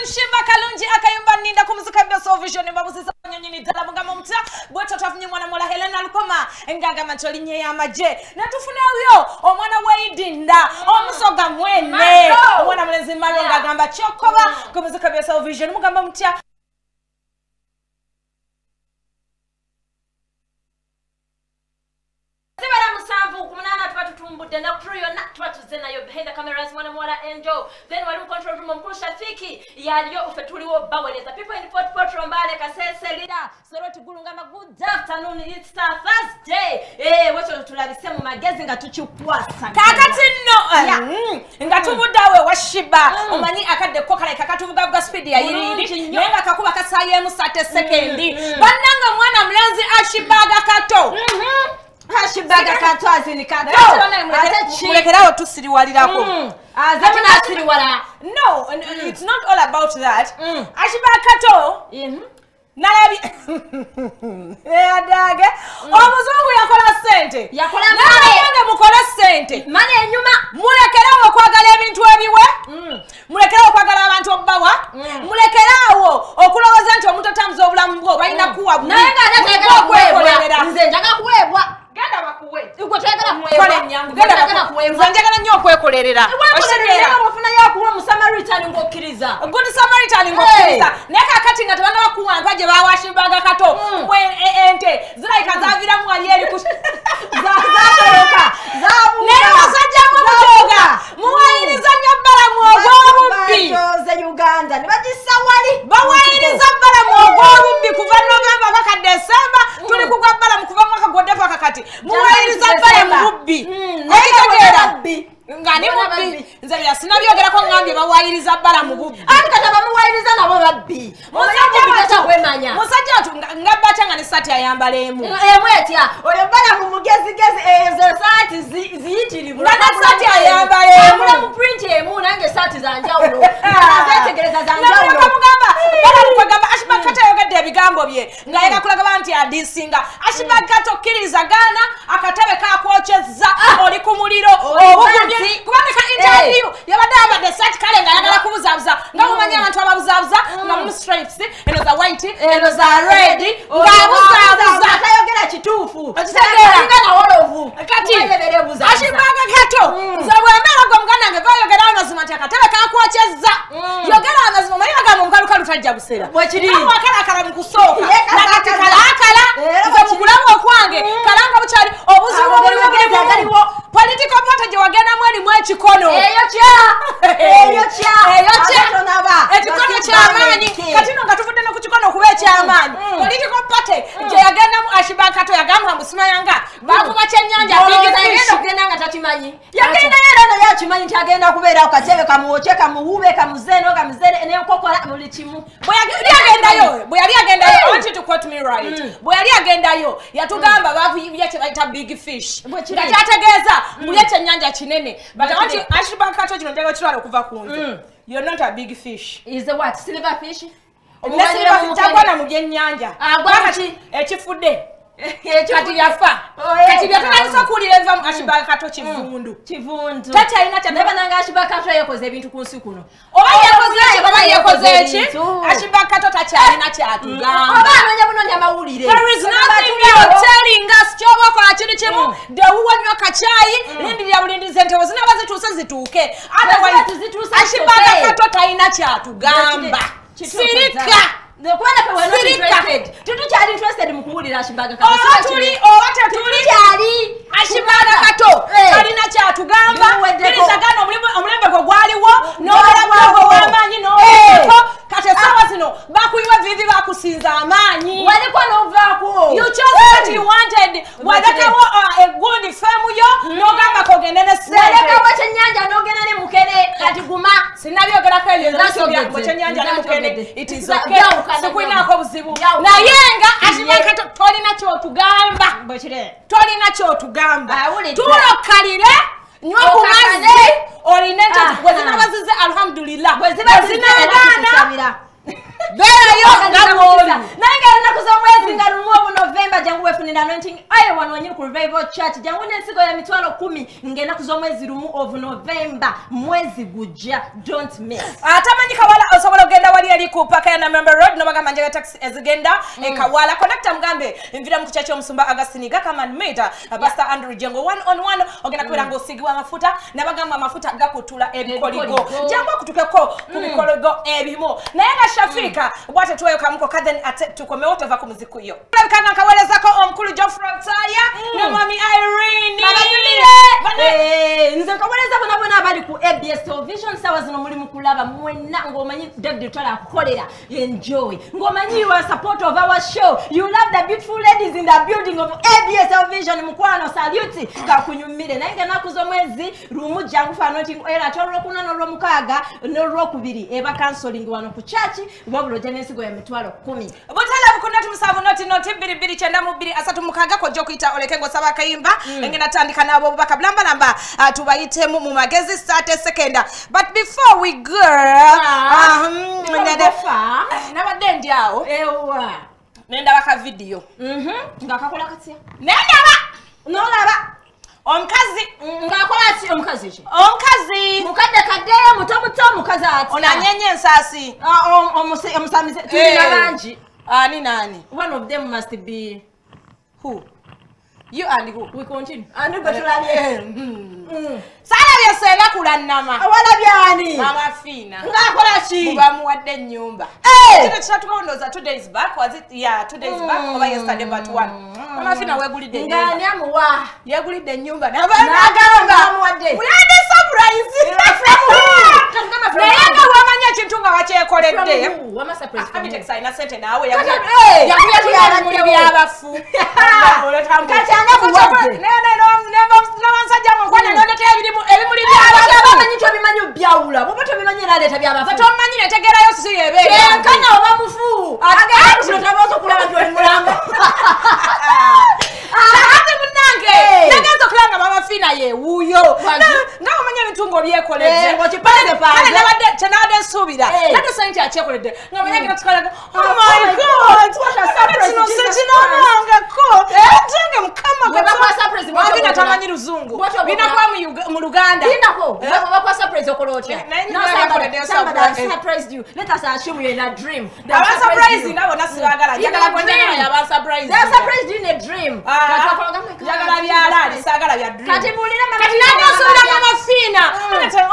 Shiba Kalunji akayumba ninda kumuzika Beso Vision mbabusisa nyonyini dala mugamba mutya bweto tafunye mwana mola Helena Lukoma enganga macholi nye ya maje natufune uyo omwana weidinda omusoga mwene omwana mulezi maro ngagamba chokoba kumuzika Beso Vision mugamba mutya na crew yo not what is na yo behind the cameras mwana mwala Angel then wali control room mkuru Shafiki yaliyo ufetuliwo baweleza people in Fort Portal mbale kasese leader soroti gulungama good afternoon it's Thursday wacho tulabise mu magezi nga tuchupwasa kakati no ngatubudawe washiba omanyi akade kokala kakatuvuga bwa speed ya yiri nenga kakuba kasaye mu 30 sekendi bananga mwana mlenzi ashibaga kato Hashibaga kato azini kato mulekerawo tusiriwalirako azamina asiriwala no it's not all about that Hashibaga kato nalabi adage omuzungu yakola sente yakola mane mukola sente mane enyuma mulekerawo kwagala ebintu ebiwe mulekerawo kwagala abantu obbawa mulekerawo okulowoza nti omuntu atambuza obulamu bwo balina kuwa naye nga nategekwebwa nze njaga kuwebwa ganda bakuwe uko tegala kuwebwa kole nyangu ganda bakuwebwa njagala nnyo okwekolerera oshirira bafuna yakuwa mu Samaritan ngokiriza good Samaritan ngokiriza neka kati nga tabana bakuwanga je bawashibaga kato mwe ente ziraika zavira mu aliyeri ku zaatoroka zabu nero sajja mu mutoga muwayiriza nyabbala mwogobubbi ze Uganda ne bagissa wali bawayiriza bbala mwogobubbi kuva November mpaka December tuli kugabbala mu kuva mwaka godefa kakati muwayiriza bbala mubbi ekitegeera ngani mubbi nze byasina byogera ko ngambye bawayiriza bbala mu bubbi ati kata bamuwayiriza nabo babbi musajja atu ngabba changa ne sati ayambala emu etya oyo bbala mu mugezigezi ezo sati ziyitirivu na sati ayambala emu mu print emu nange sati za njawulo nazetegereza za njawulo kamugamba bala mukagamba Hashibaga kato yogadde ebigambo bye nga yega kulaga nti adisinga Hashibaga kato kiriza gana akatebe kakwochezza oli ku muliro obukunye kubandika interview yabadaba de search kale nga yagala kubuzabuza nga mumanya abantu ababuzabuza nga mu stripes eno za white eno za red nga buzabuza atayogera kituufu okitegera nga wolovu kati Hashibaga kato zabwambera gwo muganda nge bayogera amazima ati akatebe kakwochezza yogera amazima mayiga ga mukalu kalu tajja busera bwekiri akala akala mukusooka nakati kala akala za mukulamu okwange kalanga buchali obuzibu buli wagaliwo political party je wagenda mwali mwechikono eyo cha tonaba ekikono kya amanyi katino ngatuvudde no kukikono kuba ekya amanyi political party je yagenda mu Hashibaga kato yagamba musima yanga bakuba kyennyanja agenda kugenda nga tatimanyi yagenda yera na yakimanyi nti agenda kubeera ku katebe kamuwoche kamuhube kamuzeno kamuzere eneyo kokola buli kimu bwe yali agendayo I want you to quote me right bwe yali agendayo yatugamba bavu yibye bayita big fish ngakyategeeza mulye kyennyanja kinene but I want you Hashibaga kato kino njagala kitwala okuva ku nze you're not a big fish is the what silver fish silver tabona mu byennyanja agwaki ekifudde kati yafa kati byatandisa kuwulira eva Hashibaga kato kivundu tati alina kyabeba nanga Hashibaga kato yekoze ebintu ku nsi kuno oba yekoze eki Hashibaga kato takyalina kyatugamba oba anonya bunonya mawulire there is nothing you're telling us kyobakola kiri kimu dewuwanywa kachayi lindirira bulindize ntewo zinaba zituuse zituuke otherwise Hashibaga kato talina kyatugamba sirika Nekwenda pe we're not interested. Tutuchali interested mu kuwulira Hashibaga kato. Tuli kyali Hashibaga kato. Kalina kyatugamba. Kirizagano omulembe gwo gwaliwo n'obulamu w'amaanyi n'obulamu. Kati sawa zino bakuyiwa vivi bakusinza amaanyi. Waliko n'ovaako. You chose what you wanted. Wadakawo egundi femu yo n'ogamba kogende ne sente. Wadakawo kyennyanja n'ogenda ne mukene kati guma. Sinabyogerako ebyo nsobya kyennyanja ne mukene. It is okay. Sikuinako buzibu naye nga Hashibaga kato tolina kyotugamba tolina kyotugamba tulokalire nywa ku mazzi olina bwezinabazize alhamdulillah bwezinagaana berayo nga bwoli naye nga lunaku z'omwezi nga lumu obu November jangu wefunira anointing oil wano wanyini ku Revival Church jangu n'ensigo ya mitwalo 10 ng'enaku z'omwezi lumu of November mwezi gujja don't miss atamanyi kawala osobola ogenda wali Eri ku paka ya Namamba Road nobagamba njagala taxi ezigenda Kawala connector mgambe mvira mu kuchacho Musumba Agastiniga kama meter Pastor Andrew Jengo 1-on-1 ogenda kwera ngo sigwa amafuta nabagamba amafuta gakutula ebikoligo jambo kutukeko kubikoligo ebimo naye nga Shafika bwate tuwayo kamuko kadhen ate tukome wote va kumuziko yo kanga kaweleza ko omkulu Geoffrey Taya na mami Irene nze kaweleza bona abali ku ABS Television sawa zino muri mukulaba mwena ngomanyi David Tola kolera enjoy ngomanyi you are support of our show you love the beautiful ladies in the building of ABS Television mukwano salute kakunyumire nange nakuzo mwezi rumu jangu fanoti era toro kuna no mukaga no rokubiri eba cancelling wano ku church bobulo Genesis go ya mitwalo 10 botala bukunda tumusavu noti biribiri chenda mubiri asatu mukaga ko jokuita olekengo saba kayimba engena tandika nabo baka blamba namba tubayite mu magezi 30 second but before we go nabadde ndi awo ewa nenda baka video ngakakola katya nenda nolaba omukazi ngakola ati omukazi mukadde kaddeyo muto mukazi ati onanyenye ensasi omusamize tulina bangi nani one of them must be who you and who we continue and go tulabye sala byesega kulanama wala byani mama Fina ngakola ki bamuwadde nyumba kino kyatukondoza 2 days back was it 2 days back over yesterday but one mama Fina wegulidde nyumba ngani amuwa yegulidde nyumba nagamba bamuwadde ulade surprise naye nga wamanya ekintu nga wakyekoledde wama surprise abitexa ina sente naawe yakuya muri byabafu n'abansajja mukwana n'oleta ebimuli byabamanyi tobimanyi byawula boba tobimanyi naleta byabafu tomanyi netegerayo sisi yebeera nkanya oba mufu agaakuletabaza okulaba nti oli mulamba ate munange nagenza okulanga mama Fina ye wuuyo nga wamanya ebitungo byekoledde kyenabadde nsuubira nadde sente akyekoledde nga manyagera tukalaga oh my god kino sekinamangako ntange mukama wangina tamanyi luzungu binakuba mu Luganda bakwa surprise okola otya surprised you let us assume you're in a dream surprise nabo nasibagala njagala gwenjagala yaba surprise they surprised you in a dream njagala byalali sagala bya dream kati bulira kati nanosula mama Fina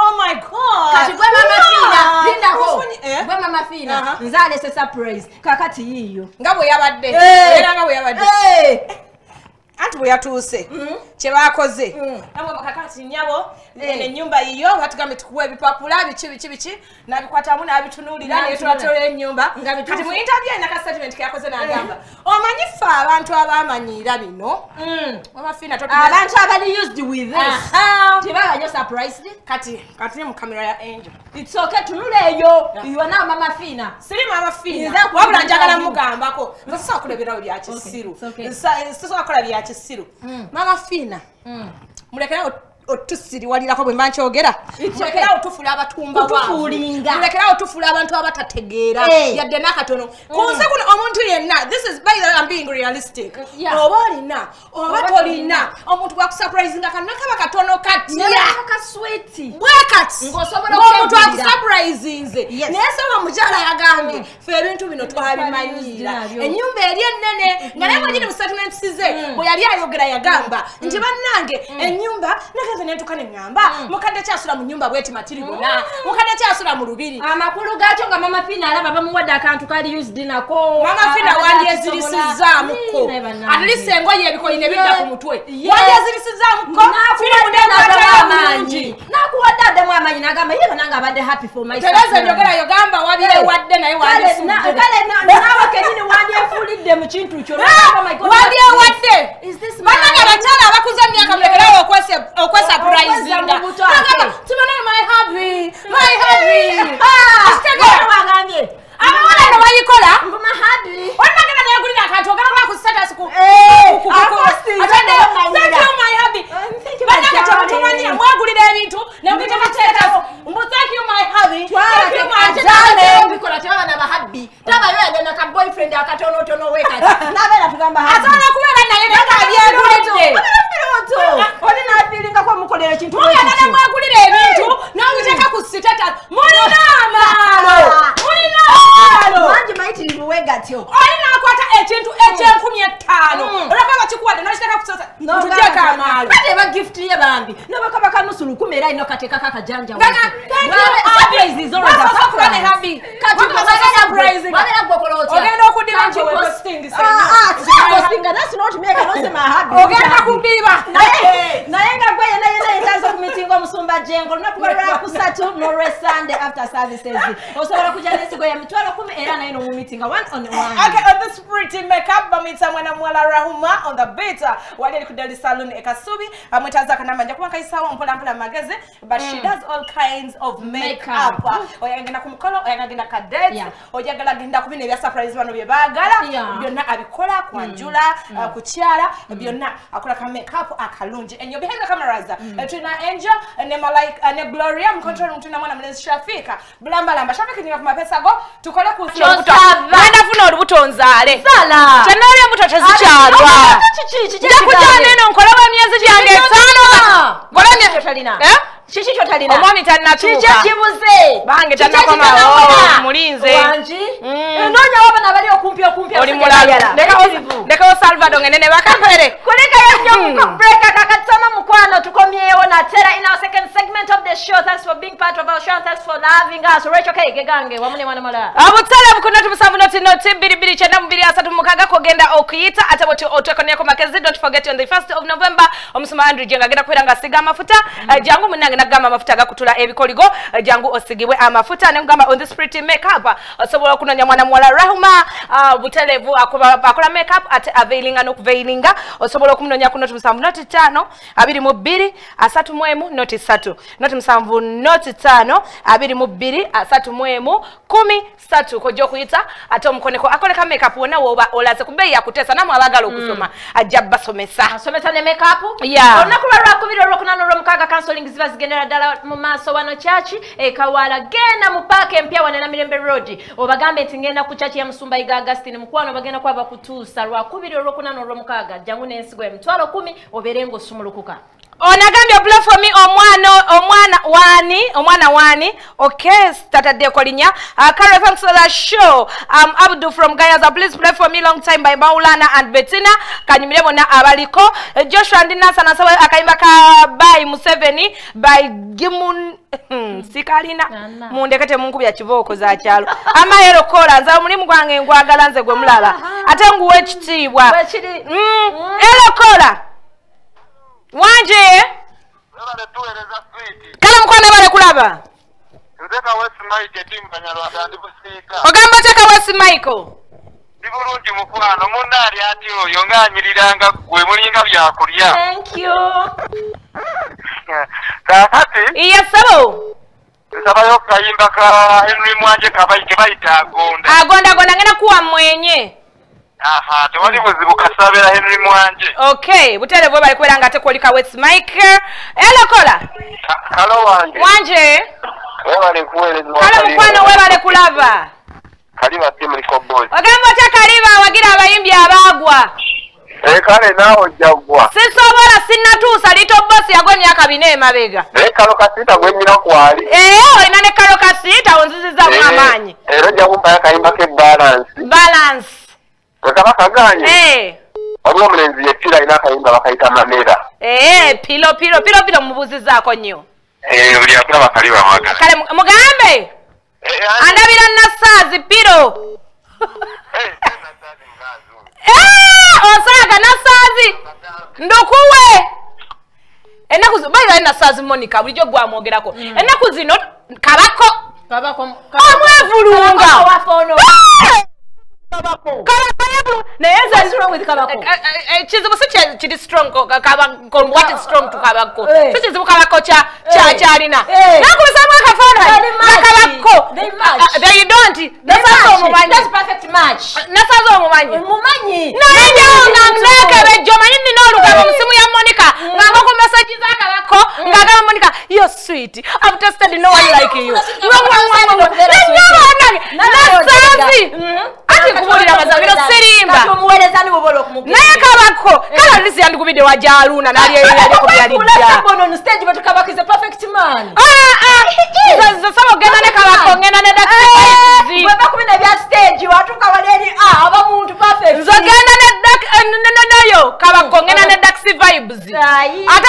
oh my god kati gwe mama Fina lindako gwe mama Fina nzale se surprise kakati yiyo nga bwe yabadde era nga bwe yabadde anti bwe yatuuse kye baakoze nabwe kakati nyabo ennyumba yiyo batugambe tukuwa ebipapula biki nabikwatamu nabitunuulira naye tulatolera ennyumba kati mu interview ina ka statement keyakoze n'agamba omanyi ffe abantu abamanyiira bino mama Fina abantu abali used with this tebabanyo surprised kati mu kamera ya Angel it's okay tunuleeyo you na mama Fina siri mama Fina wabula njagala mugambako nsosola kuleberawo bya kisiru nsosola kola bya kisiru mama Fina mulekerawo otusiriwalirako bwe mbankyogera mulekerawo tufula abatumba mulekerawo tufula abantu abatategeera yadde nakatono kunze kuno omuntu yenna this is by the way I'm being realistic oba olina oba tolina omuntu gwakusurprisinga kanakaba katono katya bwekati omuntu akusurprisinze naye soba omukyala yagambye fe ebintu bino twabimanyiira ennyumba eri ennene nga naye mwanyini mu statement size bwe yali ayogera yagamba nti bannange ennyumba nze nentuka neŋŋamba mukadde kyasula mu nnyumba bweti matiribona mukadde kyasula mu lubiri amakulu gaakyo nga mama Fina alaba bamuwadde akantu kali used nako mama Fina wandyezirisizaamuko at least engoye ebikoyi ne bidda ku mutwe wandyezirisizaamuko amaanyi nakuwadde addemu amaanyi nagamba ye bananga abadde happy for my Tereza njogera yogamba wabyewadde naye nawe kenyini wandyefuulidde mu kintu kyo wandyewadde bananga abakyala abakuza emyaka mulekerawo okwesa surprisinga tibana my hubby wagambye abawala ne bayikola ngoma hubby onagenda naye gulina akantu ogamba ku status ku my hubby bananga tebatumanyira mwagulira ebintu nemugiteka status thank you my hubby thank you my darling bikola tebabana ba hubby tabayo yagenda ka boyfriend akatonotono wekati nabera tugamba hubby atana kubeera naye 1000 era ino kateka kakajanja surprise is always a surprise happy ogenda okudiba nti posting that's not me akanose mahabi ogenda kudiba naye nga gwe yena etazo kumitingo musumba jengo lunakuba lwa kusatu no Sunday after services osobola kujja nesigo ya mitwalo 10 era nayo mu meeting 1 on 1 okay on this pretty makeup bamita mwana mwala Rahuma on the beat wali ku Deli Salon ekasubi amwetaza kanamba nja kubanka isawa mpola magazine but she does all kinds of makeup oyagenda ku mukolo oyagenda ka date oyagala genda ku bine bya surprise bano bye bagala byonna abikola kwanjula kukyala byonna akola ka makeup akalungi and you behind the cameras tuna Angel ne Malaika ne Gloria mkontrol mtuna mwana mlezi Shafika bulamba Shafika ni ku mapesa go tukole ku nenda funa olubuto nzale sala chenali mbuto tezikyalwa ndakujja neno nkolewa myezi gyange 5 golanya totalina chichi chotalina omwami tanatuka chichi kibuze bange tanakoma mulinze wanji nonya wabana bali okumpya oli mulala ndeka Salvador ngenene bakapere kuleka yanyo break akatsama mukwano tukomyeyo na tera in our second segment of the show. Thanks for being part of our show. Thanks for loving us. Rachel K gegange wamune mwana mala abutala bukono tumusavu noti biribiri chenda mbiri asatu mukaga kogenda okuyita ataboti otwekonya ko makezi. Don't forget on the 1st of November omusuma Andrew jenga genda kwiranga siga amafuta jangu munange nagamba amafuta gakutula ebikoligo jangu osigibwe amafuta ngamba on this pretty makeup osobola kunonya mwana mwala Rahuma butalevu akola makeup at availing and okuvailinga osobola kumunonya kuno tumusavu noti 5 22 asatu mwemu noti 3 noti musanvu noti 5 22 asatu mwemu 13 kojo kuyita ate omukoneko akoleka makeup wona woba olaze kubei yakutesa namwe abagala okusoma ajabba somesa somesa ne makeup onakula lwakubiro lwokunano lwomukaga counseling ziba zigendera dala mu maso wano chachi ekawala genda mu park empya wana na Mirembe Road obagambe tingenda ku chachi ya Musumba Iga Augustine mukwano bagenda kwaba kutuusa lwakubiro lwokunano lwomukaga jangu nensigo emitwalo 10 oberengo sumulukuka onagambye play for me omwana wani okay started the kolinya Carol, thanks for the show. Abdu from Gayaza, please play for me long time by Maulana and Bettina kanyimire bona abaliko Joshua Ndina sana sawa akaimba ka by Museveni by Gimun sikalina mundekete mungu bya kivoko za kyalo amahero kola nza mulimu gwange ngwagala nze gwe mulaba ate nguwe kitibwa elo kola wanje kala mukwana bale kulaba nzeka West Mike team Banyarwanda ndibusika ogamba teka West Michael ndibulungi mukwano munali ati oyo nganyiriranga gwe mulinga byakulya. Thank you. Kakati iya sabo nsabayo kayimba ka Henry Mwanje kabayike bayita agonda ngena kuwa mwenye aha tewali buzibu kasabera Henry Mwanje. Okay butere bwo bali kwera ngate kolika West Mike elo kola kalo wanje webale kuwelezwa kala mukwano webale kulava kaliba timu liko boy ogamba kaliba wagira abayimbi abagwa kale nawo jagwa sisobola sinatuusa lito boss yagwe myaka 4 emabega kalo kasita gwe nyina kwali olina ne kalo kasita onziziza mwamanyi era jagumba yakayimba ke balance kaba kaganye waliwo omulenzi yekira ina akayimba bakayita mamera pilo mubuzizaako nnyo buli akula bakaliba mwagala kale mugambe andabira nasaazi pilo osaaga nasaazi ndukuwe enaku bayibaye nasaazi Monica bulijjo gwamwogerako enaku zino kabako omwevulunga chizibu si chidi strong what is strong to kabako si chizibu kabako kyalina nakubisamu akafaananyi nakabako they don't that's perfect match nasaza omumanyi nayenjawo nga nekebejjo manyi nina olugabo musimu ya Monica ngamba ku message zakabako ngagamba Monica you're sweet I've tested no one like you nasazi ati kumulira mazabiro sirimba katumuwelezani bobola okumugeza naye kabako kala lisi yandikubide wajaluna nali yaliko byalidda bono on stage but kabako is a perfect man sasa ogenda ne kabako ngenda ne daksi baba kumina bya stage watuka waleli aba muntu perfect zogenda ne nayo kabako ngenda ne daksi vibes ate